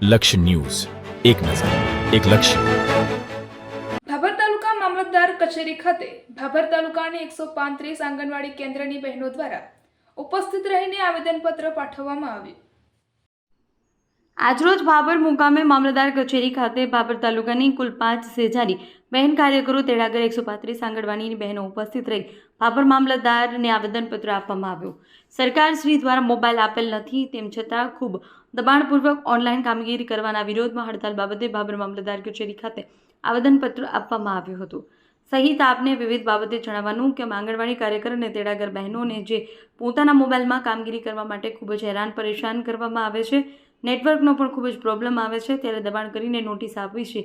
લક્ષ્ય ન્યૂઝ, એક નજર, એક લક્ષ્ય. ભાભર તાલુકા મામલતદાર કચેરી ખાતે ભાભર તાલુકાની 135 આંગણવાડી કેન્દ્રની બહેનો દ્વારા ઉપસ્થિત રહીને આવેદનપત્ર પાઠવવામાં આવ્યું. આજરોજ ભાભર મુકામે મામલતદાર કચેરી ખાતે ભાભર તાલુકાની કુલ 5 સેજારી બહેન કાર્યકરો તેડાગર 135 આંગણવાડીની બહેનો ઉપસ્થિત રહી ભાભર મામલતદારને આવેદનપત્ર આપવામાં આવ્યું. સરકાર શ્રી દ્વારા મોબાઈલ આપેલ નથી, તેમ છતાં ખૂબ દબાણપૂર્વક ઓનલાઈન કામગીરી કરવાના વિરોધમાં હડતાલ બાબતે ભાભર મામલતદાર કચેરી ખાતે આવેદનપત્ર આપવામાં આવ્યું હતું. સહિત આપને વિવિધ બાબતે જણાવવાનું કે આંગણવાડી કાર્યકર અને તેડાગર બહેનોને જે પોતાના મોબાઈલમાં કામગીરી કરવા માટે ખૂબ જ હેરાન પરેશાન કરવામાં આવે છે, નેટવર્કનો પણ ખૂબ જ પ્રોબ્લેમ આવે છે, ત્યારે દબાણ કરીને નોટિસ આપવી છે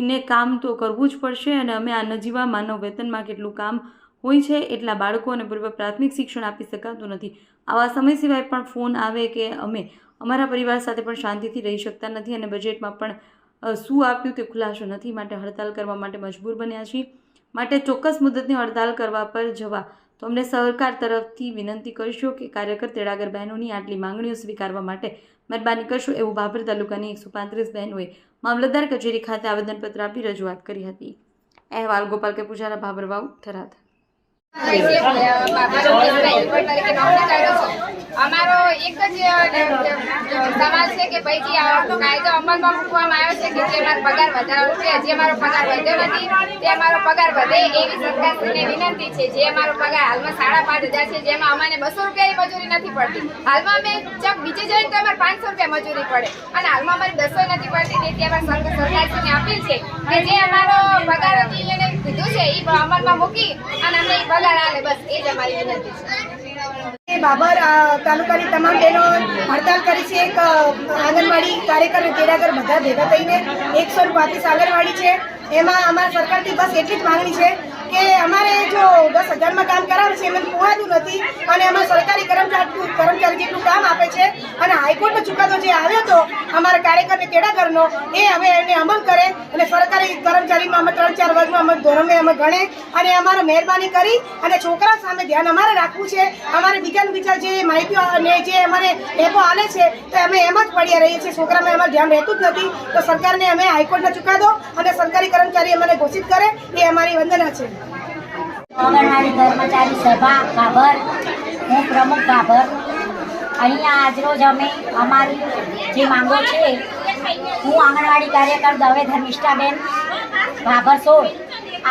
ને કામ તો કરવું જ પડશે અને અમે આ નજીવા માનવ વેતનમાં કેટલું કામ હોય છે એટલા બાળકો અને પૂર્વ પ્રાથમિક શિક્ષણ આપી શકાતું નથી. આવા સમય સિવાય પણ ફોન આવે કે અમે અમારા પરિવાર સાથે પણ શાંતિથી રહી શકતા નથી અને બજેટમાં પણ શું આપ્યું તે ખુલાસો નથી, માટે હડતાલ કરવા માટે મજબૂર બન્યા છીએ. માટે ચોક્કસ મુદતની હડતાલ કરવા પર જવા તો અમને સરકાર તરફથી વિનંતી કરશો કે કાર્યકર તેડાગર બહેનોની આટલી માંગણીઓ સ્વીકારવા માટે મહેરબાની કરશો, એવું ભાભર તાલુકાની 135 બહેનોએ મામલતદાર કચેરી ખાતે આવેદનપત્ર આપી રજૂઆત કરી હતી. અહેવાલ ગોપાલ કે પૂજારા, ભાભર વાવ, થરાદ. અમારો એક જ સવાલ છે કે ભાઈ જે કાયદો અમલમાં મૂકવામાં આવ્યો છે કે જે મારો પગાર વધારો છે, જે મારો પગાર વધ્યો નથી તે મારો પગાર વધે એવી સરકારને વિનંતી છે. જે મારો પગાર હાલમાં 5,500 છે, જેમાં અમને 200 રૂપિયાની મજૂરી નથી પડતી. હાલમાં અમે ચક બીજે જઈને તો અમારે 500 રૂપિયા મજૂરી પડે અને હાલમાં અમારી 200 નથી પડતી. તેથી અમારે સરકારશ્રીને અપીલ છે કે જે અમારો પગાર એને કીધું છે એ અમલમાં મૂકી અને અમને પગાર આલે, બસ એ જ અમારી વિનંતી છે. ભાભર તાલુકાની તમામ બહેનો હડતાલ કરી છે. એક આંગણવાડી કાર્યકર અને તેડાગર બધા ભેગા થઈને 135 આંગણવાડી છે. એમાં અમારા સરકારથી બસ એટલી જ માંગણી છે કે અમારે જો 10,000માં કામ કરાવે છે એમને પોહાતું નથી અને અમારા સરકારી કર્મચારી જેટલું કામ આપે છે અને હાઈકોર્ટનો ચુકાદો જે આવ્યો હતો અમારા કાર્યકર અને તેડાગરનો એ હવે એને અમલ કરે અને સરકારી કર્મચારીમાં અમે 3-4 વર્ગમાં અમે ધોરણે અમે ગણે અને અમારે મહેરબાની કરી અને છોકરા સામે ધ્યાન અમારે રાખવું છે. અમારે બીજા જે માહિતીઓ અને જે અમારે એપો આલે છે તો અમે એમ જ પડ્યા રહીએ છીએ. છોકરામાં અમારે ધ્યાન રહેતું જ નથી. તો સરકારને અમે હાઈકોર્ટનો ચુકાદો અને સરકારી કર્મચારી અમને ઘોષિત કરે એ અમારી વંદના છે. આંગણવાડી કર્મચારી સભા ભાભર, હું પ્રમુખ ભાભર. અહીંયા આજરોજ અમે અમારી જે માંગો છે, હું આંગણવાડી કાર્યકર દવે ધર્મિષ્ઠાબેન ભાભર 16.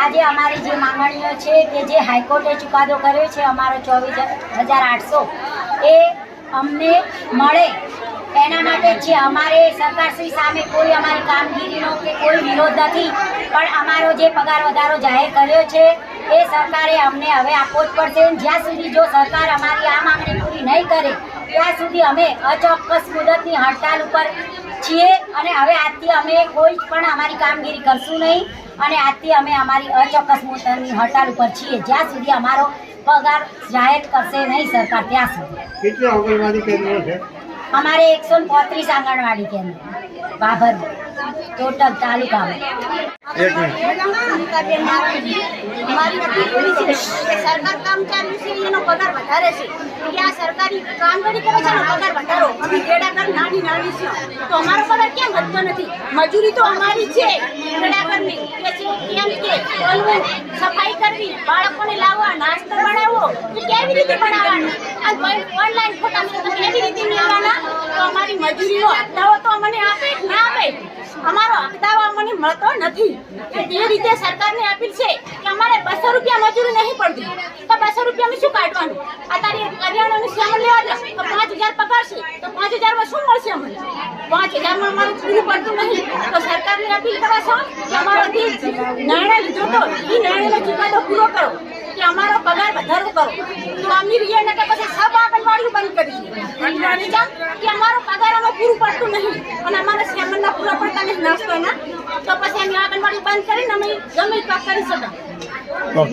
આજે અમારી જે માંગણીઓ છે કે જે હાઈકોર્ટે ચુકાદો કર્યો છે અમારો 24,800 એ અમને મળે એના માટે છે. અમારે સરકારશ્રી સામે કોઈ અમારી કામગીરીનો કે કોઈ વિરોધ નથી, પણ અમારો જે પગાર વધારો જાહેર કર્યો છે એ સરકારે અમને હવે આપવો જ પડશે. જ્યાં સુધી જો સરકાર અમારી આ માંગણી પૂરી નહીં કરે ત્યાં સુધી અમે અચોક્કસ મુદતની હડતાલ ઉપર છીએ અને હવે આજથી અમે કોઈ પણ અમારી કામગીરી કરશું નહીં અને આજથી અમે અમારી અચોક્કસ મુદતની હડતાલ ઉપર છીએ જ્યાં સુધી અમારો પગાર જાહેર કરશે નહીં સરકાર ત્યાં સુધી. કેટલા આંગણવાડી કેન્દ્રો છે? અમારે 135 આંગણવાડી કેન્દ્ર ભાભર ટોટલ તાલુકામાં. સરકાર કર્મચારી છે એનો પગાર વધારે છે કે આ સરકારી કામગીરી કરે છે એનો પગાર વધારો અમે તેડાગર નાની છે તો અમારો પગાર કેમ વધતો નથી? મજૂરી તો અમારી છે તેડાગરની કે છે કેમ કે બોલવું, સફાઈ કરવી, બાળકોને લાવવા, નાસ્તો બનાવવો તો કેવી રીતે બનાવવાનું અને ઓનલાઈન ફોટા તમે કેવી રીતે મેળવવાના? તો અમારી મજૂરીનો હપ્તાઓ તો અમને આપે ના આપે, અમારો હપ્તાઓ અમને મળતો નથી. તે રીતે સરકારને અપીલ છે કે અમારે 200 રૂપિયા મજૂરી નહીં પડતી તો 200 રૂપિયામાં શું કાઢવાનું? અત્યારે કરિયાણાનું સામાન લેવા જાવ તો 5,000 પગાર છે તો 5,000માં શું મળશે અમને? 5,000માં અમારું પૂરું પડતું નહીં. તો સરકારને અપીલ કરવા છો કે અમારો જે નિર્ણય લીધો હતો એ નિર્ણયનો ચુકાદો પૂરો કરો કે અમારો પગાર વધારો કરો. તો અમીર એને કે પછી સબ આંગણવાડીઓ બંધ કરી કે અમારો પગાર અમે પૂરું પડતું નહીં અને અમારા સામાનના પૂરા પડતા નહીં નાસ્તોના, તો પછી અમે આંગણવાડી બંધ કરીને અમે ગમે કરી શકાય.